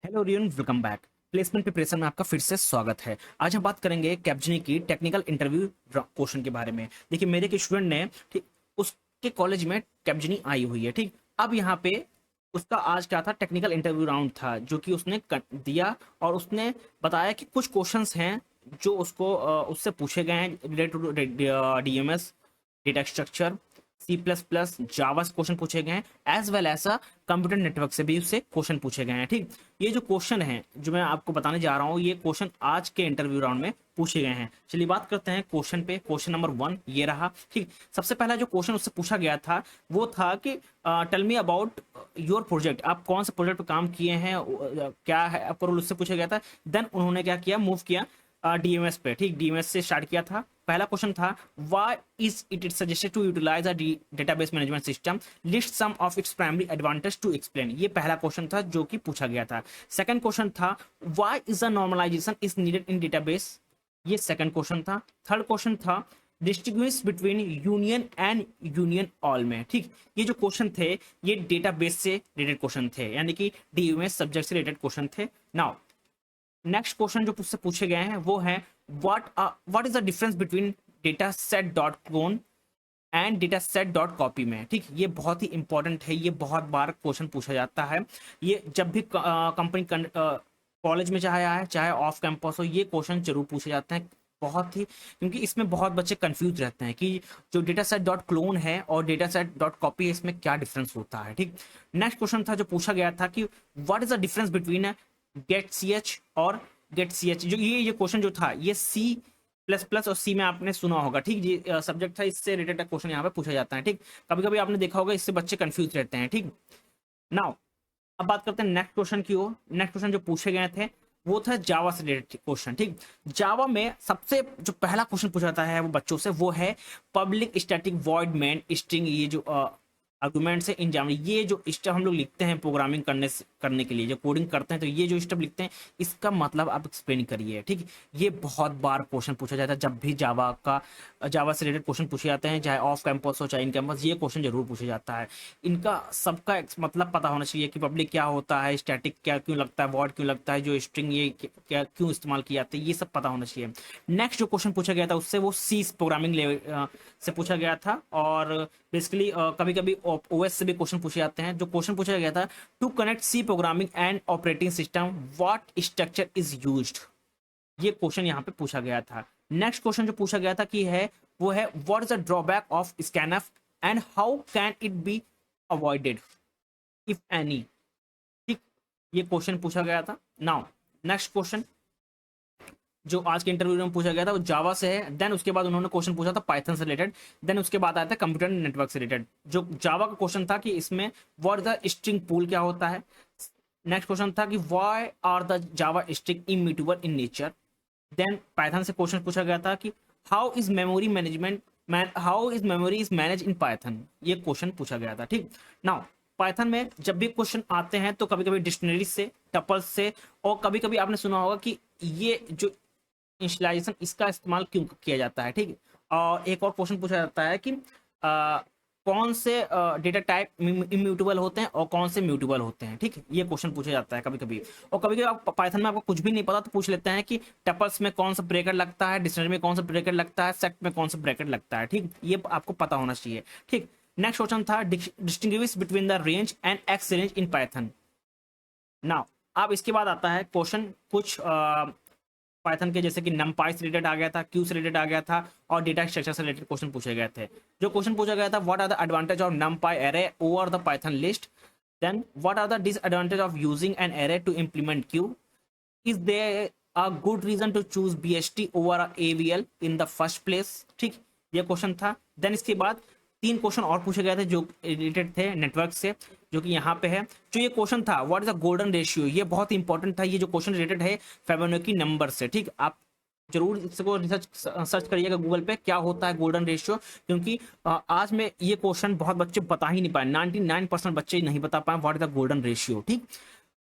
Hello rayon, welcome back. Placement preparation में आपका फिर से स्वागत है। आज हम बात करेंगे कैप्जनी की टेक्निकल इंटरव्यू क्वेश्चन के बारे में। देखिए, मेरे एक स्टूडेंट ने, ठीक, उसके कॉलेज में कैप्जनी आई हुई है। ठीक, अब यहाँ पे उसका आज क्या था, टेक्निकल इंटरव्यू राउंड था जो कि उसने दिया। और उसने बताया कि कुछ क्वेश्चंस हैं जो उससे पूछे गए हैं related to DMS, data structure, C plus plus, Java से क्वेश्चन पूछे गए हैं, as well as computer network से भी उससे क्वेश्चन पूछे गए हैं। ठीक, ये जो क्वेश्चन है जो मैं आपको बताने जा रहा हूँ, ये क्वेश्चन आज के इंटरव्यू राउंड में पूछे गए हैं। चलिए बात करते हैं क्वेश्चन पे। क्वेश्चन नंबर 1 ये रहा। ठीक, सबसे पहला जो क्वेश्चन उससे पूछा गया था वो था कि tell me about your project, आप कौन से प्रोजेक्ट पे काम किए हैं, क्या है आपका रोल, उससे पूछा गया था। देन उन्होंने क्या किया, मूव किया डीएमएस पे। ठीक, डीएमएस से स्टार्ट किया था। पहला क्वेश्चन था, why is it suggested to utilize a database management system, list some of its primary advantage to explain. ये पहला क्वेश्चन था जो कि पूछा गया था। सेकंड क्वेश्चन था, why is a normalization is needed in database. ये सेकंड क्वेश्चन था। थर्ड क्वेश्चन था, distinguish between union and union all में। ठीक, ये जो क्वेश्चन थे ये डेटाबेस से रिलेटेड क्वेश्चन थे, यानी कि डीएमएस सब्जेक्ट से रिलेटेड क्वेश्चन थे। नाउ नेक्स्ट क्वेश्चन जो मुझसे पूछे गए हैं वो है, what is the difference between data set dot clone and data set dot copy में। ठीक, ये बहुत ही इंपॉर्टेंट है, ये बहुत बार क्वेश्चन पूछा जाता है। ये जब भी कंपनी कॉलेज में चाहे आए चाहे ऑफ कैंपस हो, ये क्वेश्चन जरूर पूछे जाते हैं बहुत ही, क्योंकि इसमें बहुत बच्चे कंफ्यूज रहते हैं कि जो डेटा सेट डॉट क्लोन है और डेटा सेट डॉट कॉपी है, इसमें क्या डिफरेंस होता है। ठीक, नेक्स्ट क्वेश्चन था जो पूछा गया था कि what is the difference between get C H और गेट सी एच। जो ये क्वेश्चन जो था ये सी प्लस प्लस और सी में आपने सुना होगा। ठीक, ये सब्जेक्ट था, इससे रिलेटेड क्वेश्चन यहाँ पे पूछा जाता है। ठीक, कभी कभी आपने देखा होगा, इससे बच्चे कंफ्यूज रहते हैं। ठीक, नाउ अब बात करते हैं नेक्स्ट क्वेश्चन की ओर। नेक्स्ट क्वेश्चन जो पूछे गए थे वो था जावा से रिलेटेड क्वेश्चन। ठीक, जावा में सबसे जो पहला क्वेश्चन पूछा जाता है वो बच्चों से, वो है public static void main string. ये जो आर्गुमेंट से इन जावा, ये जो स्टेप हम लोग लिखते हैं प्रोग्रामिंग करने के लिए, जो कोडिंग करते हैं, तो ये जो स्टेप लिखते हैं इसका मतलब आप एक्सप्लेन करिए। ठीक, ये बहुत बार क्वेश्चन पूछा जाता है जब भी जावा से रिलेटेड क्वेश्चन पूछे जाते हैं, चाहे ऑफ कैंपस हो चाहे इन कैंपस, ये क्वेश्चन जरूर पूछा जाता है। इनका सबका मतलब पता होना चाहिए कि पब्लिक क्या होता है, स्टैटिक क्या क्यों लगता है, वॉइड क्यों लगता है, जो स्ट्रिंग ये क्या क्यों इस्तेमाल किया जाता है, ये सब पता होना चाहिए। नेक्स्ट जो क्वेश्चन पूछा गया था उससे वो सी प्रोग्रामिंग से पूछा गया था। और बेसिकली कभी कभी ओएस से भी क्वेश्चन पूछे जाते हैं। जो क्वेश्चन पूछा गया था, to connect C programming and operating system what structure is used, ये क्वेश्चन यहाँ पे पूछा गया था। नेक्स्ट क्वेश्चन जो पूछा गया था कि है वो है, what is the drawback of scanf and how can it be avoided if any. ठीक, ये क्वेश्चन पूछा गया था। नाउ नेक्स्ट क्वेश्चन जो आज के इंटरव्यू में पूछा गया था वो जावा से है। देन उसके बाद उन्होंने क्वेश्चन पूछा था पाइथन से रिलेटेड। देन उसके बाद आया था कंप्यूटर नेटवर्क से रिलेटेड। जो जावा का क्वेश्चन था कि इसमें व्हाट द स्ट्रिंग पूल क्या होता है। नेक्स्ट क्वेश्चन था कि why are the Java string immutable in nature. Then Python से क्वेश्चन पूछा गया था कि how is memory management how is memory is manage in Python, ये क्वेश्चन पूछा गया था। ठीक, नाउ पाइथन में जब भी क्वेश्चन आते हैं तो कभी कभी डिक्शनरी से, टपल्स से, और कभी कभी आपने सुना होगा कि ये जो इनिशियलाइजेशन इसका इस्तेमाल क्यों किया जाता है। ठीक, और एक और क्वेश्चन पूछा जाता है कि कौन से डेटा टाइप इम्यूटेबल होते हैं और कौन से म्यूटेबल होते हैं। ठीक, ये क्वेश्चन पूछा जाता है कभी कभी। और कभी कभी आप पाइथन में आपको कुछ भी नहीं पता तो पूछ लेते हैं कि टपल्स में कौन सा ब्रैकेट लगता है, डिक्शनरी में कौन सा ब्रैकेट लगता है, सेट में कौन सा ब्रैकेट लगता है। ठीक, ये आपको पता होना चाहिए। ठीक, नेक्स्ट क्वेश्चन था, distinguish between the range and x range in Python. Now अब इसके बाद आता है क्वेश्चन कुछ पाइथन के, जैसे कि नमपाई से रिलेटेड आ गया था, क्यू से रिलेटेड आ गया था, और डेटा स्ट्रक्चर से रिलेटेड क्वेश्चन पूछे गए थे। जो क्वेश्चन पूछा गया था, what are the advantage of NumPy array over the Python list. Then what are the disadvantage of using an array to implement queue. Is there a good reason to choose BST over AVL in the first place. ठीक, ये question था। Then इसके बाद तीन question और पूछे गए थे जो रिलेटेड थे नेटवर्क से, जो कि यहाँ पे है। जो ये क्वेश्चन था, what is the golden ratio, ये बहुत इंपॉर्टेंट था। ये जो क्वेश्चन रिलेटेड है फेबोनाची नंबर से। ठीक, आप जरूर इसको रिसर्च सर्च करिएगा गूगल पे, क्या होता है गोल्डन रेशियो, क्योंकि आज में ये क्वेश्चन बहुत बच्चे बता ही नहीं पाए, 99% बच्चे नहीं बता पाए what is the golden ratio. ठीक,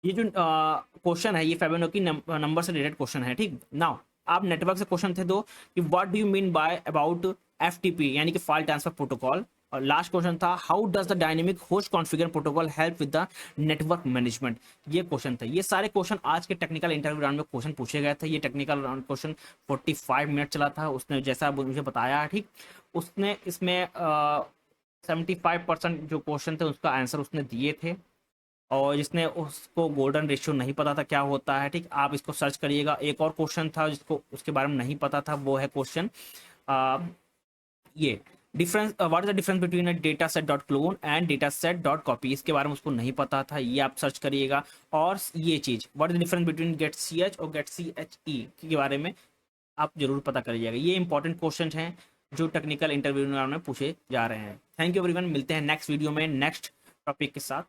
ये जो क्वेश्चन है ये फेबोनाची नंबर से रिलेटेड क्वेश्चन है। ठीक, नाउ आप नेटवर्क से क्वेश्चन थे दो कि what do you mean by about FTP, यानी कि फाइल ट्रांसफर प्रोटोकॉल। और लास्ट क्वेश्चन था how does the dynamic host configure protocol help with the network management. ये क्वेश्चन थे। ये सारे क्वेश्चन आज के टेक्निकल इंटरव्यू राउंड में क्वेश्चन पूछे गए थे। ये टेक्निकल राउंड क्वेश्चन 45 मिनट चला था। उसने जैसा मुझे बताया, ठीक, उसने इसमें 75% जो क्वेश्चन थे उसका आंसर उसने दिए थे। और जिसने उसको गोल्डन रेशियो नहीं पता था क्या होता है, ठीक, आप इसको सर्च करिएगा। एक और क्वेश्चन था जिसको उसके बारे में नहीं पता था, वो है क्वेश्चन ये difference, what is the difference between a data set dot clone and data set dot copy. इसके बारे में उसको नहीं पता था, ये आप सर्च करिएगा। और ये चीज what is the difference between get C H और गेट सी एच ई के बारे में आप जरूर पता करिएगा। ये इंपॉर्टेंट क्वेश्चन हैं जो टेक्निकल इंटरव्यू में पूछे जा रहे हैं। थैंक यू एवरीवन, मिलते हैं नेक्स्ट वीडियो में नेक्स्ट टॉपिक के साथ।